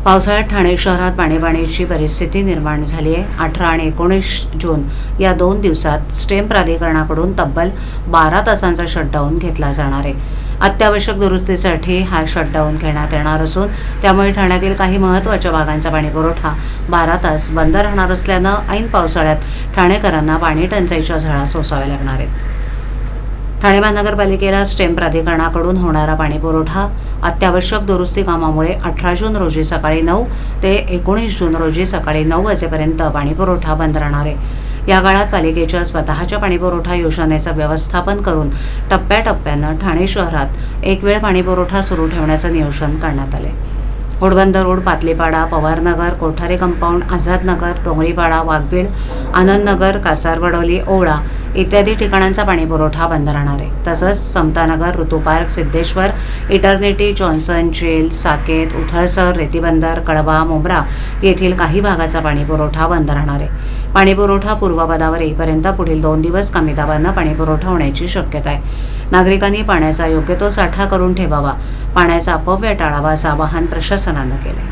पावसाळ्यात ठाणे शहरात पाणीची परिस्थिती निर्माण झाली आहे। 18 आणि 19 जून या 2 दिवसात स्टेम प्राधिकरणाकडून तब्बल 12 तासांचा शटडाऊन घेतला जाणार आहे। अत्यावश्यक दुरुस्तीसाठी हा शटडाऊन घेण्यात येणार असून त्यामुळे ठाण्यातील काही महत्त्वाच्या भागांचा पाणीपुरवठा 12 तास बंद राहणार असल्यानं ऐन पावसाळ्यात ठाणेकरांना पाणी टंचाईच्या झळा सोसाव्या लागणार आहेत। ठाणे महानगरपालिकेला स्टेम प्राधिकरणाकडून होणारा पाणीपुरवठा अत्यावश्यक दुरुस्ती कामामुळे 18 जून रोजी सकाळी 9 ते 19 जून रोजी सकाळी 9 वाजेपर्यंत पाणीपुरवठा बंद राहणार आहे। या काळात पालिकेच्या स्वतःच्या पाणीपुरवठा योजनेचं व्यवस्थापन करून टप्प्याटप्प्यानं ठाणे शहरात एक वेळ पाणीपुरवठा सुरू ठेवण्याचं नियोजन करण्यात आले। घोडबंदर रोड, पातलीपाडा, पवारनगर, कोठारी कंपाऊंड, आझादनगर, डोंगरीपाडा, वाघबीड, आनंदनगर, कासारवडोली, ओवळा इत्यादी ठिकाणांचा पाणीपुरवठा बंद राहणार आहे। तसंच Samtanagar, Ritu park, Siddheshwar, Eternity, Johnson, jail, Saket, Uthalsar, Retibunder, Kalwa, Mumbra येथील काही भागाचा पाणीपुरवठा बंद राहणार आहे। पाणीपुरवठा पूर्वपदावर येईपर्यंत पुढील 2 दिवस कमी दाबानं पाणीपुरवठा होण्याची शक्यता आहे। नागरिकांनी पाण्याचा योग्य तो साठा करून ठेवावा, पाण्याचा अपव्यय टाळावा असं आवाहन प्रशासनानं केलं।